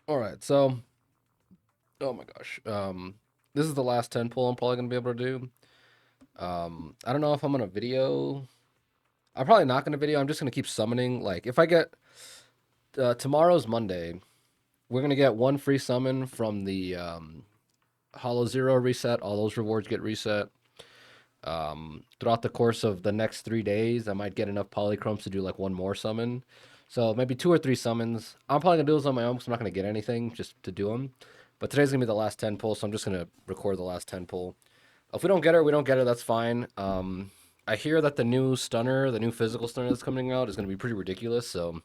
All right, so oh my gosh, this is the last 10 pull I'm probably gonna be able to do. I don't know if I'm gonna video. I'm probably not gonna video. I'm just gonna keep summoning. Like if I get tomorrow's Monday, we're gonna get one free summon from the Hollow Zero reset. All those rewards get reset. Throughout the course of the next 3 days, I might get enough polychromes to do like one more summon. So maybe two or three summons. I'm probably gonna do those on my own because I'm not gonna get anything just to do them. But today's gonna be the last 10 pull, so I'm just gonna record the last 10 pull. If we don't get her, we don't get her. That's fine. I hear that the new stunner, the new physical stunner that's coming out, is gonna be pretty ridiculous. So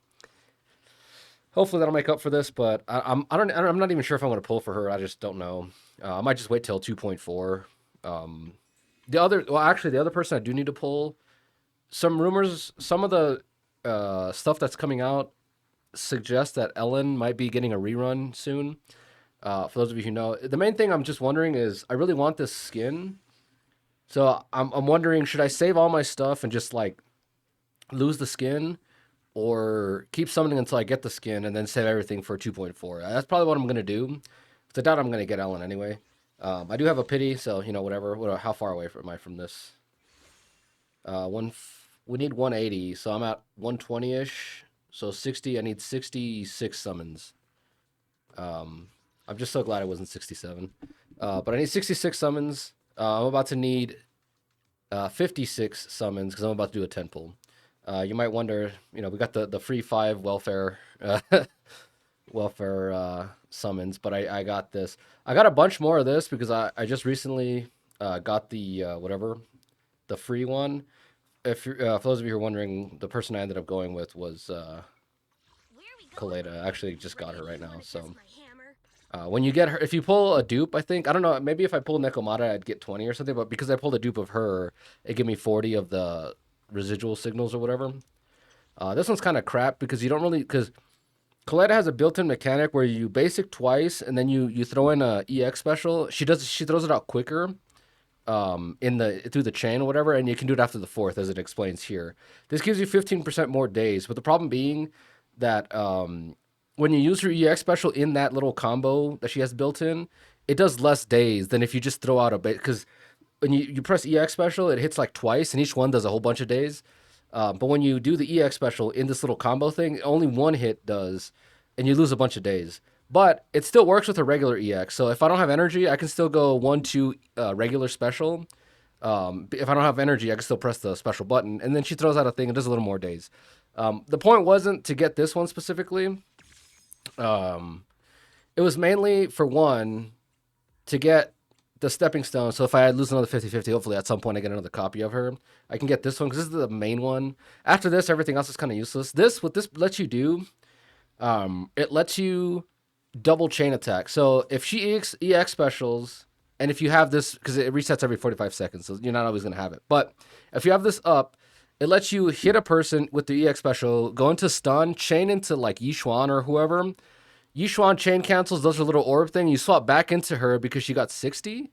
hopefully that'll make up for this. But I'm not even sure if I'm gonna pull for her. I just don't know. I might just wait till 2.4. Um, the other person I do need to pull. Some rumors, some of the stuff that's coming out suggests that Ellen might be getting a rerun soon. For those of you who know, the main thing I'm just wondering is I really want this skin. So I'm wondering, should I save all my stuff and just like lose the skin, or keep summoning until I get the skin and then save everything for 2.4? That's probably what I'm gonna do. 'Cause I doubt I'm gonna get Ellen anyway. I do have a pity, so whatever. How far away am I from this? We need 180, so I'm at 120 ish. So 60. I need 66 summons. Um, I'm just so glad I wasn't 67. But I need 66 summons. I'm about to need 56 summons because I'm about to do a 10 pull. You might wonder, we got the free 5 welfare summons, but I got this. I got a bunch more of this because I just recently got the whatever, the free one. If you're, for those of you who are wondering, the person I ended up going with was Kaleda. I actually just got her right now. So when you get her, if you pull a dupe, I think, I don't know, maybe if I pulled Nekomata, I'd get 20 or something. But because I pulled a dupe of her, it gave me 40 of the residual signals or whatever. This one's kind of crap because you don't really, because Coletta has a built-in mechanic where you basic twice and then you throw in a EX special. She throws it out quicker in the through the chain or whatever, and you can do it after the fourth, as it explains here. This gives you 15% more days, but the problem being that when you use her EX special in that little combo that she has built in, it does less days than if you just throw out a bit, because when you press EX special, it hits like twice, and each one does a whole bunch of days. But when you do the EX special in this little combo thing, only one hit does, and you lose a bunch of days. But it still works with a regular EX. So if I don't have energy, I can still go 1-2 regular special. If I don't have energy, I can still press the special button, and then she throws out a thing and does a little more days. The point wasn't to get this one specifically. Um, it was mainly for one to get the stepping stone. So if I lose another 50-50, hopefully at some point I get another copy of her. I can get this one because this is the main one. After this, everything else is kind of useless. What this lets you do, it lets you double chain attack. So if she EX specials, and if you have this, because it resets every 45 seconds, so you're not always going to have it. But if you have this up, it lets you hit a person with the EX special, go into stun, chain into like Yishuan or whoever. Yishuan chain cancels, does her little orb thing. You swap back into her because she got 60,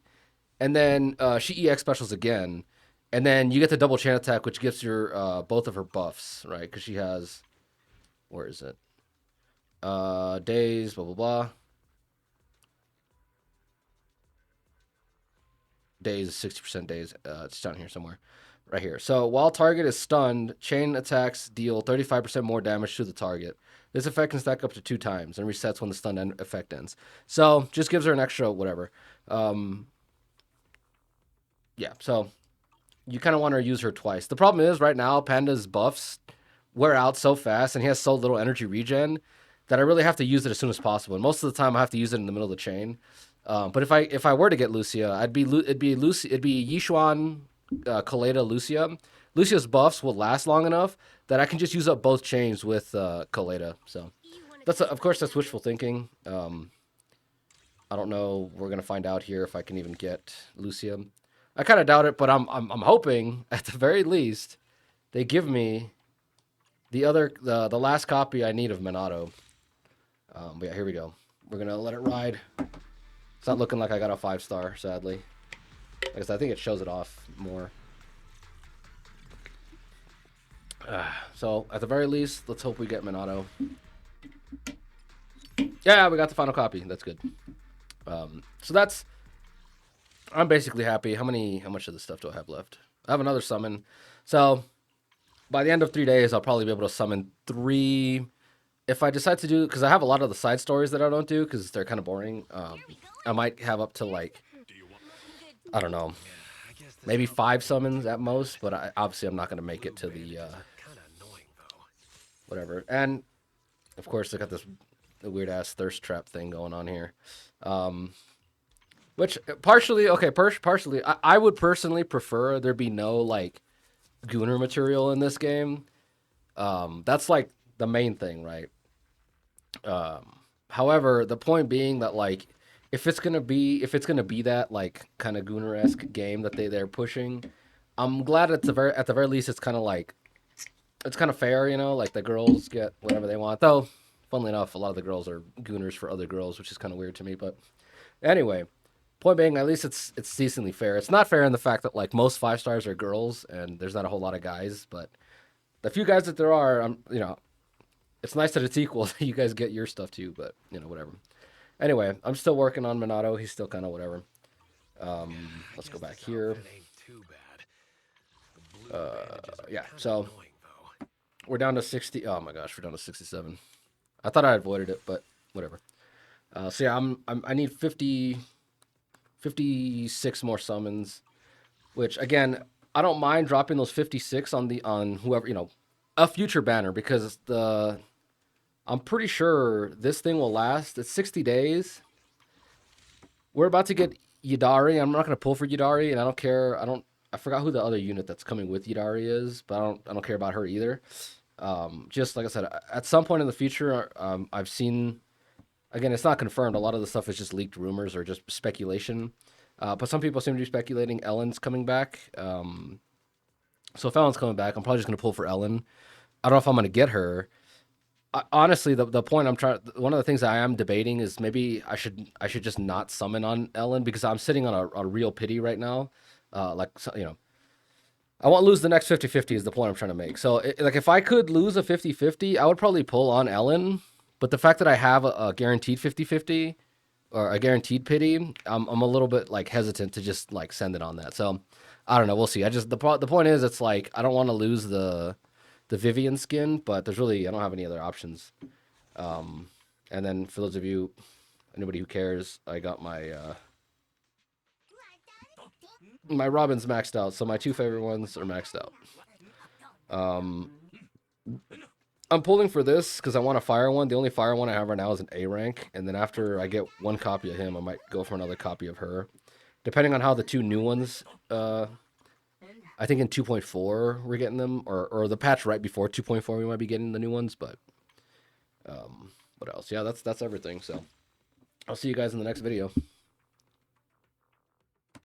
and then she EX specials again. And then you get the double chain attack, which gives her both of her buffs, right? Because she has, where is it? Days, blah, blah, blah. Days, 60% days. It's down here somewhere. Right here. So while target is stunned, chain attacks deal 35% more damage to the target. This effect can stack up to 2 times and resets when the stun effect ends. So just gives her an extra whatever. Yeah, so you kind of want to use her twice. The problem is right now Panda's buffs wear out so fast and he has so little energy regen that I really have to use it as soon as possible. And most of the time I have to use it in the middle of the chain. But if I were to get Lucia, it'd be Yishuan, Kaleda, Lucia. Lucia's buffs will last long enough that I can just use up both chains with Kaleda. So of course that's wishful thinking. I don't know. We're gonna find out here if I can even get Lucia. I kind of doubt it, but I'm hoping at the very least they give me the last copy I need of Minato. But yeah, here we go. We're gonna let it ride. It's not looking like I got a 5-star, sadly. I guess I think it shows it off more. So at the very least, let's hope we get Minato. Yeah, we got the final copy. That's good. So that's... I'm basically happy. How much of this stuff do I have left? I have another summon. So by the end of 3 days, I'll probably be able to summon 3. If I decide to do, because I have a lot of the side stories that I don't do because they're kind of boring. I might have up to like, I don't know, maybe 5 summons at most. But obviously I'm not going to make it to the whatever. And of course I got this weird ass thirst trap thing going on here. Which partially, okay, partially, I would personally prefer there be no like Gooner material in this game. That's like the main thing, right? However, the point being that like if it's gonna be that like kind of Gooner-esque game that they're pushing, I'm glad at the very least it's kind of like it's kind of fair, you know, like the girls get whatever they want. Though, funnily enough, a lot of the girls are Gooners for other girls, which is kind of weird to me. But anyway, point being, at least it's decently fair. It's not fair in the fact that like most 5 stars are girls and there's not a whole lot of guys, but the few guys that there are, you know, it's nice that it's equal. You guys get your stuff too, but you know, whatever. Anyway, I'm still working on Minato. He's still kind of whatever. Let's go back here. Yeah, so we're down to 60. Oh my gosh, we're down to 67. I thought I avoided it, but whatever. So yeah, I need 56 more summons, which again, I don't mind dropping those 56 on whoever, you know, a future banner, because I'm pretty sure this thing will last. It's 60 days. We're about to get Yidari. I'm not going to pull for Yidari, and I don't care. I forgot who the other unit that's coming with Yidari is, but I don't care about her either. Just like I said, at some point in the future, I've seen, again, it's not confirmed. A lot of the stuff is just leaked rumors or just speculation. But some people seem to be speculating Ellen's coming back. So if Ellen's coming back, I'm probably just going to pull for Ellen. I don't know if I'm going to get her. Honestly, the point one of the things I am debating is maybe I should just not summon on Ellen, because I'm sitting on a real pity right now. Like, you know, I won't lose the next 50-50 is the point I'm trying to make. So like if I could lose a 50-50, I would probably pull on Ellen. But the fact that I have a guaranteed 50-50 or a guaranteed pity, I'm a little bit like hesitant to just like send it on that. So I don't know. We'll see. The point is, it's like I don't want to lose the Vivian skin, but I don't have any other options. And then for those of you, anybody who cares, I got my my Robins maxed out, so my 2 favorite ones are maxed out. I'm pulling for this because I want a fire one. The only fire one I have right now is an A rank, and then after I get 1 copy of him, I might go for another copy of her, depending on how the 2 new ones. I think in 2.4 we're getting them, or the patch right before 2.4 we might be getting the new ones. But what else? Yeah, that's everything. So I'll see you guys in the next video.